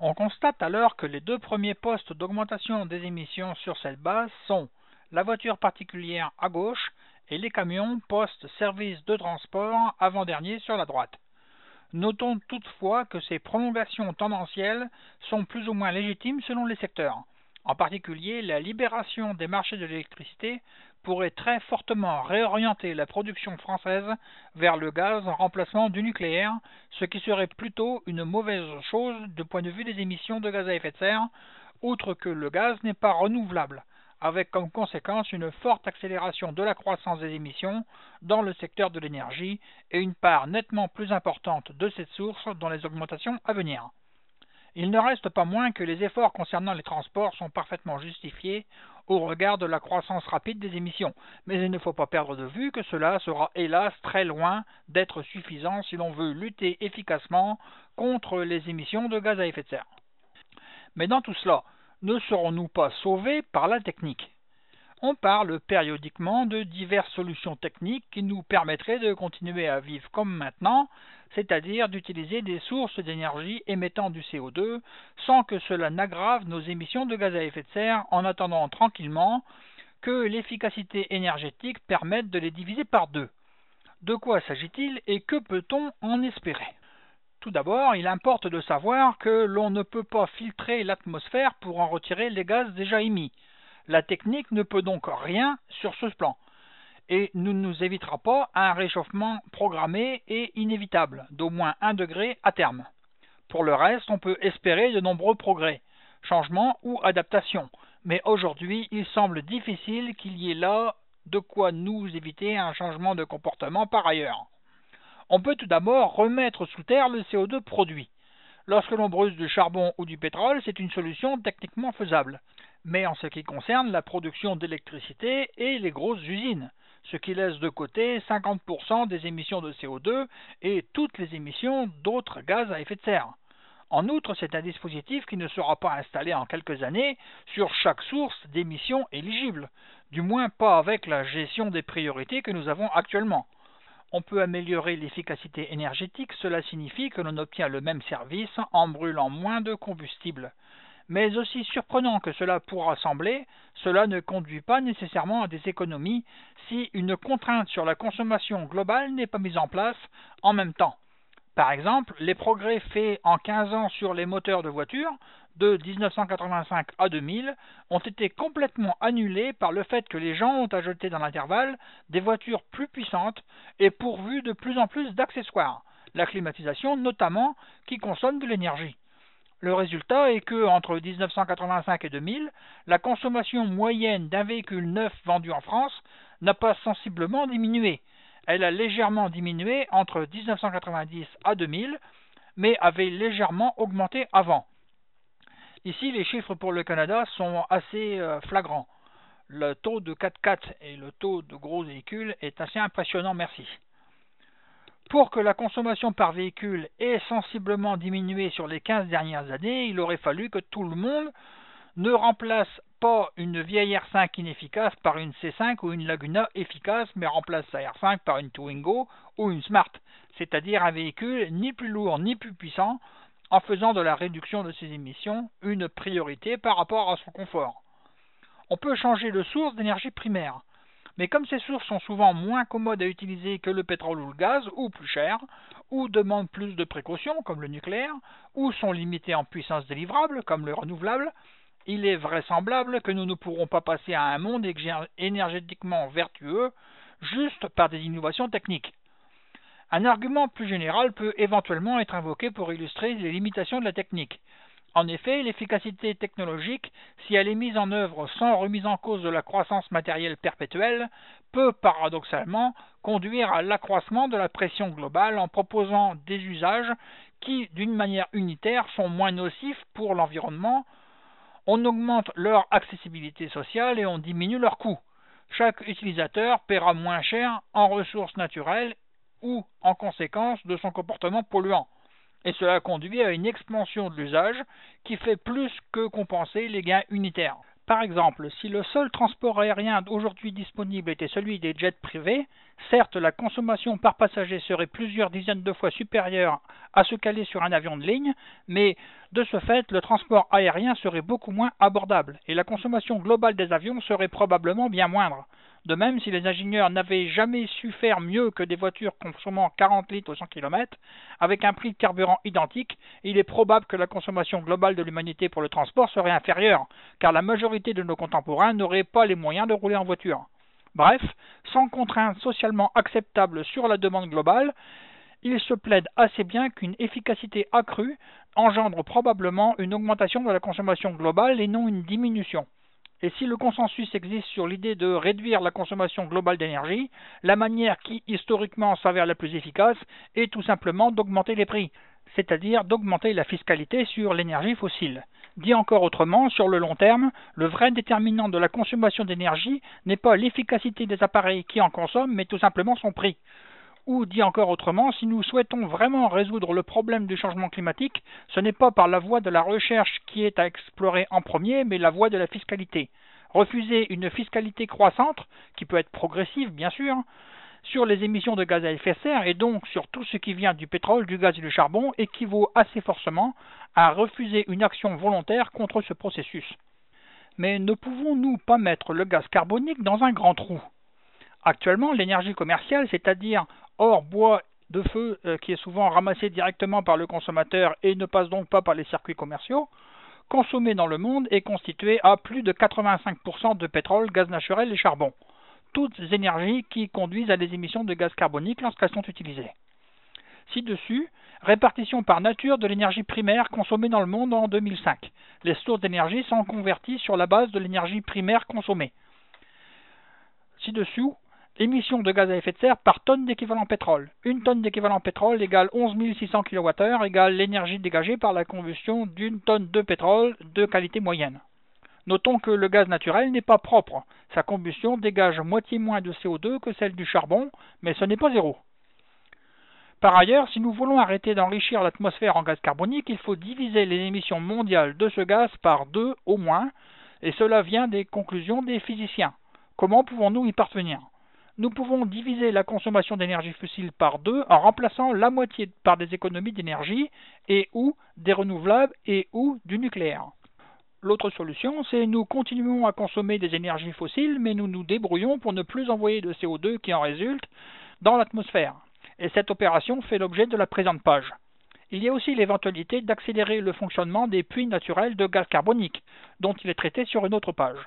On constate alors que les deux premiers postes d'augmentation des émissions sur cette base sont la voiture particulière à gauche et les camions poste service de transport avant-dernier sur la droite. Notons toutefois que ces prolongations tendancielles sont plus ou moins légitimes selon les secteurs. En particulier, la libération des marchés de l'électricité pourrait très fortement réorienter la production française vers le gaz en remplacement du nucléaire, ce qui serait plutôt une mauvaise chose du point de vue des émissions de gaz à effet de serre, outre que le gaz n'est pas renouvelable, avec comme conséquence une forte accélération de la croissance des émissions dans le secteur de l'énergie et une part nettement plus importante de cette source dans les augmentations à venir. Il ne reste pas moins que les efforts concernant les transports sont parfaitement justifiés au regard de la croissance rapide des émissions, mais il ne faut pas perdre de vue que cela sera hélas très loin d'être suffisant si l'on veut lutter efficacement contre les émissions de gaz à effet de serre. Mais dans tout cela, ne serons-nous pas sauvés par la technique? On parle périodiquement de diverses solutions techniques qui nous permettraient de continuer à vivre comme maintenant, c'est-à-dire d'utiliser des sources d'énergie émettant du CO2 sans que cela n'aggrave nos émissions de gaz à effet de serre en attendant tranquillement que l'efficacité énergétique permette de les diviser par deux. De quoi s'agit-il et que peut-on en espérer? Tout d'abord, il importe de savoir que l'on ne peut pas filtrer l'atmosphère pour en retirer les gaz déjà émis. La technique ne peut donc rien sur ce plan et ne nous évitera pas un réchauffement programmé et inévitable d'au moins 1 degré à terme. Pour le reste, on peut espérer de nombreux progrès, changements ou adaptations, mais aujourd'hui, il semble difficile qu'il y ait là de quoi nous éviter un changement de comportement par ailleurs. On peut tout d'abord remettre sous terre le CO2 produit. Lorsque l'on brûle du charbon ou du pétrole, c'est une solution techniquement faisable. Mais en ce qui concerne la production d'électricité et les grosses usines, ce qui laisse de côté 50% des émissions de CO2 et toutes les émissions d'autres gaz à effet de serre. En outre, c'est un dispositif qui ne sera pas installé en quelques années sur chaque source d'émissions éligible, du moins pas avec la gestion des priorités que nous avons actuellement. On peut améliorer l'efficacité énergétique, cela signifie que l'on obtient le même service en brûlant moins de combustible. Mais aussi surprenant que cela pourra sembler, cela ne conduit pas nécessairement à des économies si une contrainte sur la consommation globale n'est pas mise en place en même temps. Par exemple, les progrès faits en 15 ans sur les moteurs de voitures, de 1985 à 2000, ont été complètement annulés par le fait que les gens ont ajouté dans l'intervalle des voitures plus puissantes et pourvues de plus en plus d'accessoires, la climatisation notamment, qui consomme de l'énergie. Le résultat est que, entre 1985 et 2000, la consommation moyenne d'un véhicule neuf vendu en France n'a pas sensiblement diminué. Elle a légèrement diminué entre 1990 à 2000, mais avait légèrement augmenté avant. Ici, les chiffres pour le Canada sont assez flagrants. Le taux de 4x4 et le taux de gros véhicules est assez impressionnant, merci. Pour que la consommation par véhicule ait sensiblement diminué sur les 15 dernières années, il aurait fallu que tout le monde ne remplace pas une vieille R5 inefficace par une C5 ou une Laguna efficace, mais remplace sa R5 par une Twingo ou une Smart, c'est-à-dire un véhicule ni plus lourd ni plus puissant, en faisant de la réduction de ses émissions une priorité par rapport à son confort. On peut changer de source d'énergie primaire, mais comme ces sources sont souvent moins commodes à utiliser que le pétrole ou le gaz, ou plus chères, ou demandent plus de précautions, comme le nucléaire, ou sont limitées en puissance délivrable, comme le renouvelable, il est vraisemblable que nous ne pourrons pas passer à un monde énergétiquement vertueux juste par des innovations techniques. Un argument plus général peut éventuellement être invoqué pour illustrer les limitations de la technique. En effet, l'efficacité technologique, si elle est mise en œuvre sans remise en cause de la croissance matérielle perpétuelle, peut paradoxalement conduire à l'accroissement de la pression globale en proposant des usages qui, d'une manière unitaire, sont moins nocifs pour l'environnement. On augmente leur accessibilité sociale et on diminue leurs coûts. Chaque utilisateur paiera moins cher en ressources naturelles ou en conséquence de son comportement polluant. Et cela conduit à une expansion de l'usage qui fait plus que compenser les gains unitaires. Par exemple, si le seul transport aérien aujourd'hui disponible était celui des jets privés, certes la consommation par passager serait plusieurs dizaines de fois supérieure à ce qu'elle est sur un avion de ligne, mais de ce fait, le transport aérien serait beaucoup moins abordable et la consommation globale des avions serait probablement bien moindre. De même, si les ingénieurs n'avaient jamais su faire mieux que des voitures consommant 40 litres au 100 km, avec un prix de carburant identique, il est probable que la consommation globale de l'humanité pour le transport serait inférieure, car la majorité de nos contemporains n'auraient pas les moyens de rouler en voiture. Bref, sans contrainte socialement acceptable sur la demande globale, il se plaide assez bien qu'une efficacité accrue engendre probablement une augmentation de la consommation globale et non une diminution. Et si le consensus existe sur l'idée de réduire la consommation globale d'énergie, la manière qui historiquement s'avère la plus efficace est tout simplement d'augmenter les prix, c'est-à-dire d'augmenter la fiscalité sur l'énergie fossile. Dit encore autrement, sur le long terme, le vrai déterminant de la consommation d'énergie n'est pas l'efficacité des appareils qui en consomment, mais tout simplement son prix. Ou dit encore autrement, si nous souhaitons vraiment résoudre le problème du changement climatique, ce n'est pas par la voie de la recherche qui est à explorer en premier, mais la voie de la fiscalité. Refuser une fiscalité croissante, qui peut être progressive bien sûr, sur les émissions de gaz à effet de serre et donc sur tout ce qui vient du pétrole, du gaz et du charbon équivaut assez forcément à refuser une action volontaire contre ce processus. Mais ne pouvons-nous pas mettre le gaz carbonique dans un grand trou ? Actuellement, l'énergie commerciale, c'est-à-dire hors bois de feu qui est souvent ramassé directement par le consommateur et ne passe donc pas par les circuits commerciaux, consommée dans le monde est constituée à plus de 85% de pétrole, gaz naturel et charbon. Toutes énergies qui conduisent à des émissions de gaz carbonique lorsqu'elles sont utilisées. Ci-dessus, répartition par nature de l'énergie primaire consommée dans le monde en 2005. Les sources d'énergie sont converties sur la base de l'énergie primaire consommée. Ci-dessous, émissions de gaz à effet de serre par tonne d'équivalent pétrole. Une tonne d'équivalent pétrole égale 11 600 kWh égale l'énergie dégagée par la combustion d'une tonne de pétrole de qualité moyenne. Notons que le gaz naturel n'est pas propre. Sa combustion dégage moitié moins de CO2 que celle du charbon, mais ce n'est pas zéro. Par ailleurs, si nous voulons arrêter d'enrichir l'atmosphère en gaz carbonique, il faut diviser les émissions mondiales de ce gaz par 2 au moins, et cela vient des conclusions des physiciens. Comment pouvons-nous y parvenir ? Nous pouvons diviser la consommation d'énergie fossile par 2 en remplaçant la moitié par des économies d'énergie et ou des renouvelables et ou du nucléaire. L'autre solution, c'est nous continuons à consommer des énergies fossiles, mais nous nous débrouillons pour ne plus envoyer de CO2 qui en résulte dans l'atmosphère. Et cette opération fait l'objet de la présente page. Il y a aussi l'éventualité d'accélérer le fonctionnement des puits naturels de gaz carbonique, dont il est traité sur une autre page.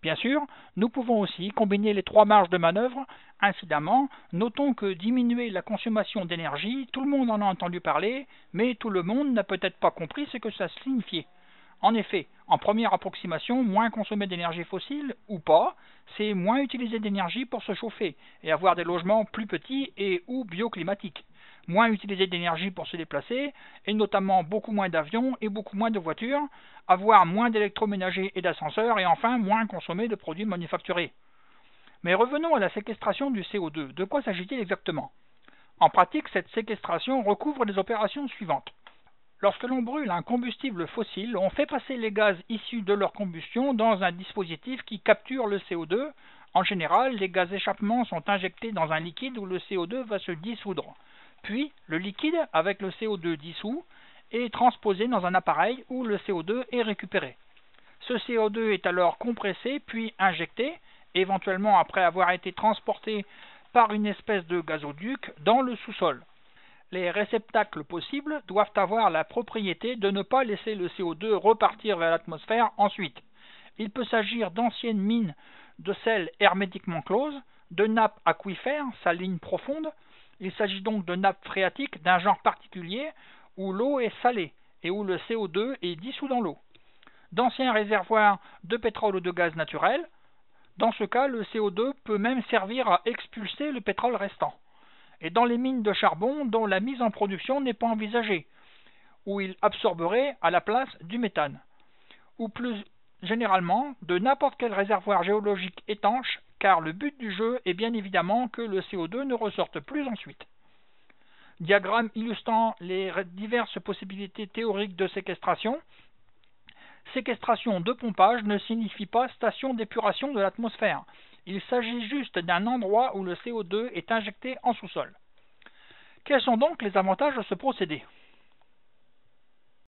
Bien sûr, nous pouvons aussi combiner les trois marges de manœuvre. Incidemment, notons que diminuer la consommation d'énergie, tout le monde en a entendu parler, mais tout le monde n'a peut-être pas compris ce que ça signifiait. En effet, en première approximation, moins consommer d'énergie fossile, ou pas, c'est moins utiliser d'énergie pour se chauffer et avoir des logements plus petits et ou bioclimatiques. Moins utiliser d'énergie pour se déplacer, et notamment beaucoup moins d'avions et beaucoup moins de voitures, avoir moins d'électroménagers et d'ascenseurs, et enfin moins consommer de produits manufacturés. Mais revenons à la séquestration du CO2. De quoi s'agit-il exactement ? En pratique, cette séquestration recouvre les opérations suivantes. Lorsque l'on brûle un combustible fossile, on fait passer les gaz issus de leur combustion dans un dispositif qui capture le CO2. En général, les gaz échappements sont injectés dans un liquide où le CO2 va se dissoudre. Puis, le liquide, avec le CO2 dissous, est transposé dans un appareil où le CO2 est récupéré. Ce CO2 est alors compressé puis injecté, éventuellement après avoir été transporté par une espèce de gazoduc dans le sous-sol. Les réceptacles possibles doivent avoir la propriété de ne pas laisser le CO2 repartir vers l'atmosphère ensuite. Il peut s'agir d'anciennes mines de sel hermétiquement closes, de nappes aquifères, salines profondes. Il s'agit donc de nappes phréatiques d'un genre particulier où l'eau est salée et où le CO2 est dissous dans l'eau. D'anciens réservoirs de pétrole ou de gaz naturel. Dans ce cas, le CO2 peut même servir à expulser le pétrole restant. Et dans les mines de charbon dont la mise en production n'est pas envisagée, où il absorberait à la place du méthane. Ou plus généralement, de n'importe quel réservoir géologique étanche, car le but du jeu est bien évidemment que le CO2 ne ressorte plus ensuite. Diagramme illustrant les diverses possibilités théoriques de séquestration. Séquestration de pompage ne signifie pas station d'épuration de l'atmosphère. Il s'agit juste d'un endroit où le CO2 est injecté en sous-sol. Quels sont donc les avantages de ce procédé?